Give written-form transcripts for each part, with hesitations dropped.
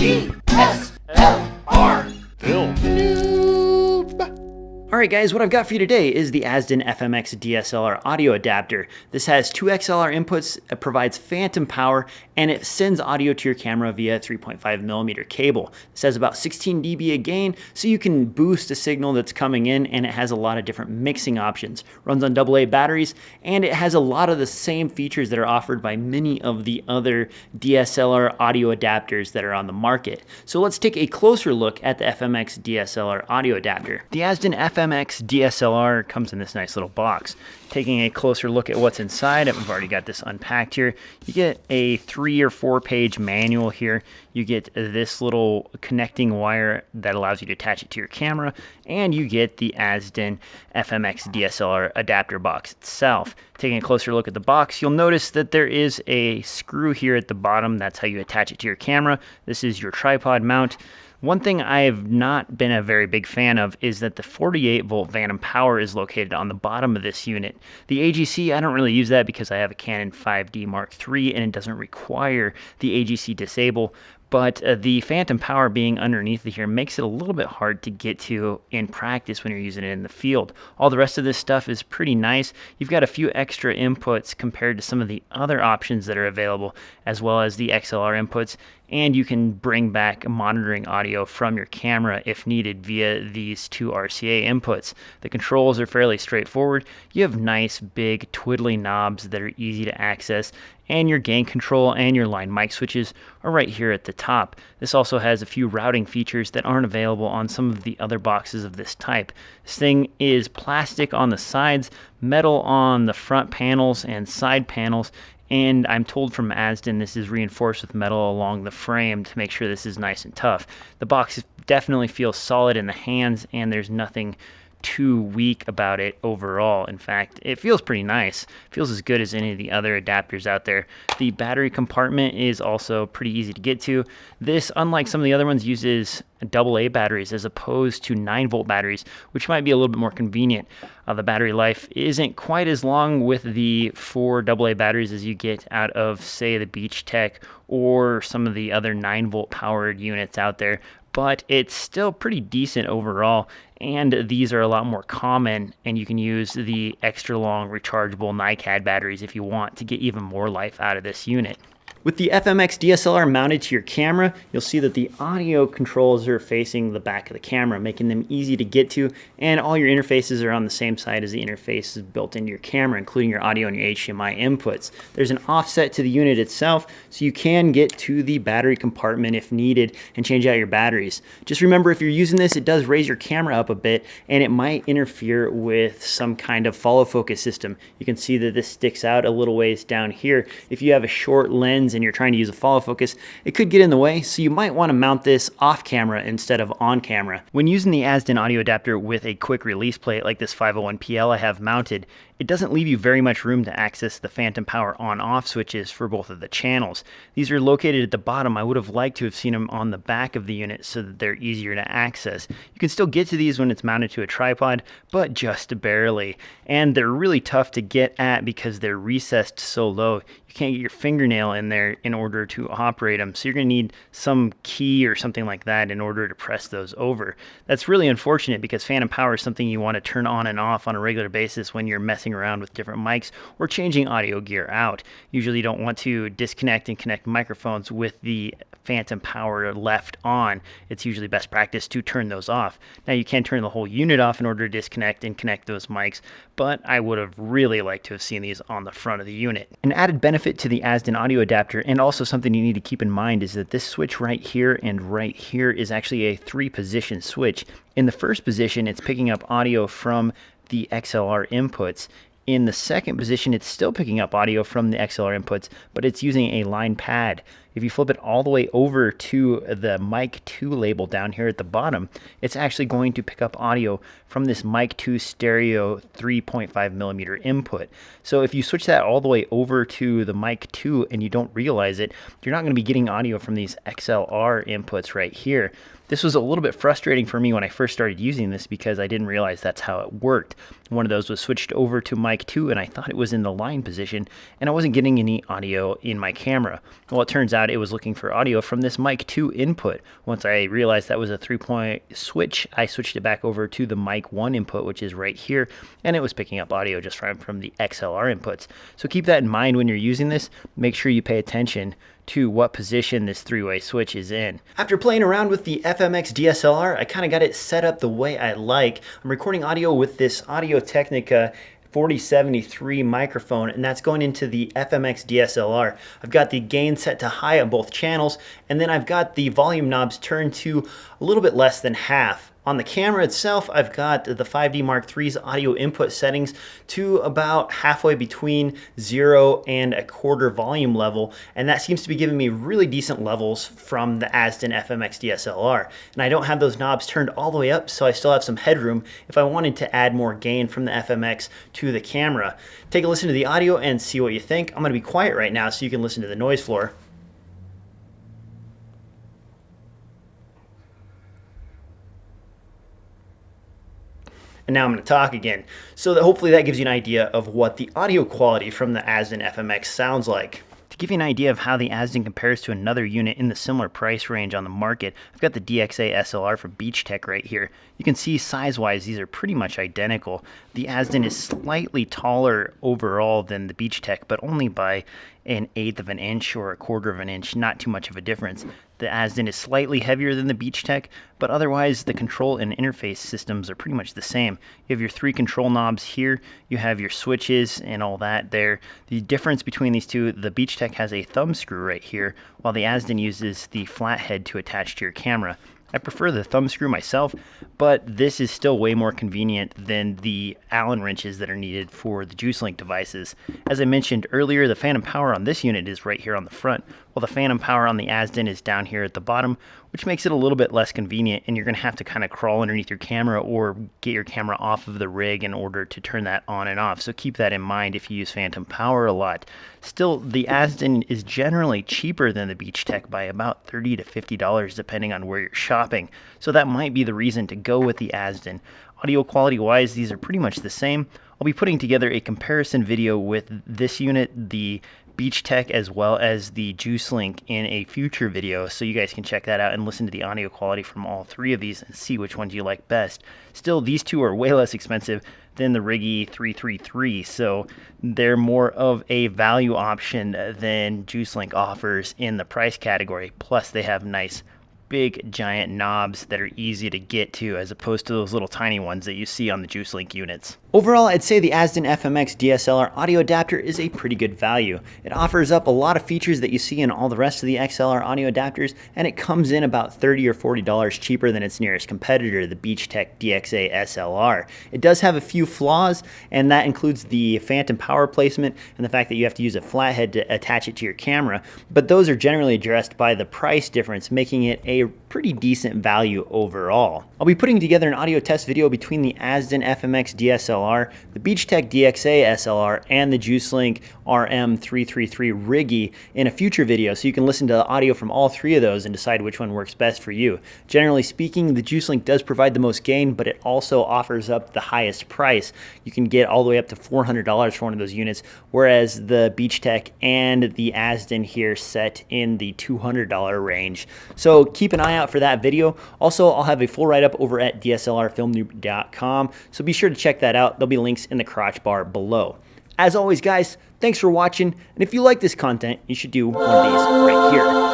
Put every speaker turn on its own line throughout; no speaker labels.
DSLR Film Noob.
Alright guys, what I've got for you today is the Azden FMX-DSLR audio adapter. This has two XLR inputs, it provides phantom power, and it sends audio to your camera via a 3.5mm cable. This has about 16 dB of gain, so you can boost the signal that's coming in, and it has a lot of different mixing options. Runs on AA batteries, and it has a lot of the same features that are offered by many of the other DSLR audio adapters that are on the market. So let's take a closer look at the FMX-DSLR audio adapter. The Azden FMX-DSLR comes in this nice little box. Taking a closer look at what's inside, I've already got this unpacked here. You get a 3 or 4 page manual here. You get this little connecting wire that allows you to attach it to your camera, and you get the Azden FMX-DSLR adapter box itself. Taking a closer look at the box, you'll notice that there is a screw here at the bottom. That's how you attach it to your camera. This is your tripod mount. One thing I have not been a very big fan of is that the 48 volt phantom power is located on the bottom of this unit. The AGC, I don't really use that because I have a Canon 5D Mark III and it doesn't require the AGC disable. But the phantom power being underneath here makes it a little bit hard to get to in practice when you're using it in the field. All the rest of this stuff is pretty nice. You've got a few extra inputs compared to some of the other options that are available, as well as the XLR inputs, and you can bring back monitoring audio from your camera if needed via these two RCA inputs. The controls are fairly straightforward. You have nice big twiddly knobs that are easy to access, and your gain control and your line mic switches are right here at the top. This also has a few routing features that aren't available on some of the other boxes of this type. This thing is plastic on the sides, metal on the front panels and side panels, and I'm told from Azden this is reinforced with metal along the frame to make sure this is nice and tough. The box definitely feels solid in the hands, and there's nothing too weak about it overall. In fact, it feels pretty nice. It feels as good as any of the other adapters out there. The battery compartment is also pretty easy to get to. This, unlike some of the other ones, uses AA batteries as opposed to 9-volt batteries, which might be a little bit more convenient. The battery life isn't quite as long with the 4 AA batteries as you get out of, say, the Beach Tech or some of the other 9-volt powered units out there, but it's still pretty decent overall, and these are a lot more common, and you can use the extra long rechargeable NiCad batteries if you want to get even more life out of this unit. With the FMX DSLR mounted to your camera, you'll see that the audio controls are facing the back of the camera, making them easy to get to, and all your interfaces are on the same side as the interfaces built into your camera, including your audio and your HDMI inputs. There's an offset to the unit itself, so you can get to the battery compartment if needed and change out your batteries. Just remember, if you're using this, it does raise your camera up a bit, and it might interfere with some kind of follow focus system. You can see that this sticks out a little ways down here. If you have a short lens and you're trying to use a follow focus, it could get in the way, so you might want to mount this off camera instead of on camera. When using the Azden audio adapter with a quick release plate like this 501PL I have mounted, it doesn't leave you very much room to access the phantom power on-off switches for both of the channels. These are located at the bottom. I would have liked to have seen them on the back of the unit so that they're easier to access. You can still get to these when it's mounted to a tripod, but just barely. And they're really tough to get at because they're recessed so low. You can't get your fingernail in there in order to operate them, so you're going to need some key or something like that in order to press those over. That's really unfortunate because phantom power is something you want to turn on and off on a regular basis when you're messing around with different mics or changing audio gear out. Usually you don't want to disconnect and connect microphones with the phantom power left on. It's usually best practice to turn those off. Now you can turn the whole unit off in order to disconnect and connect those mics, but I would have really liked to have seen these on the front of the unit. An added benefit to the Azden audio adapter, and also something you need to keep in mind, is that this switch right here and right here is actually a 3-position switch. In the first position, it's picking up audio from the XLR inputs. In the second position, it's still picking up audio from the XLR inputs, but it's using a line pad. If you flip it all the way over to the Mic 2 label down here at the bottom, it's actually going to pick up audio from this Mic 2 stereo 3.5mm input. So if you switch that all the way over to the Mic 2 and you don't realize it, you're not going to be getting audio from these XLR inputs right here. This was a little bit frustrating for me when I first started using this because I didn't realize that's how it worked. One of those was switched over to Mic 2 and I thought it was in the line position and I wasn't getting any audio in my camera. Well, it turns out out it was looking for audio from this mic 2 input. Once I realized that was a 3-point switch, I switched it back over to the mic 1 input, which is right here, and it was picking up audio just from the XLR inputs. So keep that in mind when you're using this. Make sure you pay attention to what position this 3-way switch is in. After playing around with the FMX-DSLR, I kind of got it set up the way I like. I'm recording audio with this Audio-Technica 4073 microphone, and that's going into the FMX-DSLR. I've got the gain set to high on both channels, and then I've got the volume knobs turned to a little bit less than half. On the camera itself, I've got the 5D Mark III's audio input settings to about halfway between 0 and 1/4 volume level, and that seems to be giving me really decent levels from the Azden FMX-DSLR. And I don't have those knobs turned all the way up, so I still have some headroom if I wanted to add more gain from the FMX to the camera. Take a listen to the audio and see what you think. I'm going to be quiet right now so you can listen to the noise floor. And now I'm going to talk again. So that hopefully that gives you an idea of what the audio quality from the Azden FMX sounds like. To give you an idea of how the Azden compares to another unit in the similar price range on the market, I've got the DXA SLR from Beachtech right here. You can see size-wise these are pretty much identical. The Azden is slightly taller overall than the Beachtech, but only by 1/8 of an inch or 1/4 of an inch, not too much of a difference. The Azden is slightly heavier than the Beachtech, but otherwise the control and interface systems are pretty much the same. You have your 3 control knobs here, you have your switches and all that there. The difference between these two, the Beachtech has a thumb screw right here, while the Azden uses the flathead to attach to your camera. I prefer the thumb screw myself, but this is still way more convenient than the Allen wrenches that are needed for the JuiceLink devices. As I mentioned earlier, the phantom power on this unit is right here on the front, while the phantom power on the Azden is down here at the bottom, which makes it a little bit less convenient, and you're going to have to kind of crawl underneath your camera or get your camera off of the rig in order to turn that on and off. So keep that in mind if you use phantom power a lot. Still, the Azden is generally cheaper than the Beachtech by about $30 to $50 depending on where you're shopping. So that might be the reason to go with the Azden. Audio quality wise, these are pretty much the same. I'll be putting together a comparison video with this unit, the Beachtech, as well as the JuiceLink in a future video, so you guys can check that out and listen to the audio quality from all 3 of these and see which ones you like best. Still, these 2 are way less expensive than the Riggy 333, so they're more of a value option than JuiceLink offers in the price category. Plus, they have nice big giant knobs that are easy to get to as opposed to those little tiny ones that you see on the JuiceLink units. Overall, I'd say the Azden FMX-DSLR audio adapter is a pretty good value. It offers up a lot of features that you see in all the rest of the XLR audio adapters, and it comes in about $30 or $40 cheaper than its nearest competitor, the Beachtech DXA SLR. It does have a few flaws, and that includes the phantom power placement and the fact that you have to use a flathead to attach it to your camera, but those are generally addressed by the price difference, making it a pretty decent value overall. I'll be putting together an audio test video between the Azden FMX-DSLR, the Beachtech DXA SLR, and the JuiceLink RM333 Riggy in a future video, so you can listen to the audio from all 3 of those and decide which one works best for you. Generally speaking, the JuiceLink does provide the most gain, but it also offers up the highest price. You can get all the way up to $400 for one of those units, whereas the Beachtech and the Azden here set in the $200 range. So keep an eye out for that video. Also, I'll have a full write-up over at DSLRFilmNoob.com, so be sure to check that out. There'll be links in the crotch bar below. As always, guys, thanks for watching, and if you like this content, you should do one of these right here.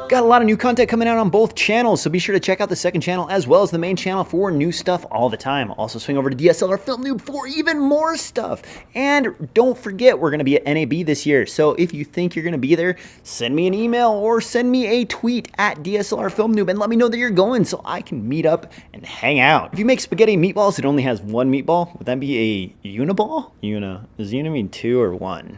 Got a lot of new content coming out on both channels, so be sure to check out the second channel as well as the main channel for new stuff all the time. Also swing over to DSLR Film Noob for even more stuff. And don't forget, we're going to be at NAB this year, so if you think you're going to be there, send me an email or send me a tweet at DSLR Film Noob and let me know that you're going so I can meet up and hang out. If you make spaghetti meatballs, it only has one meatball. Would that be a uniball? Does una mean 2 or 1?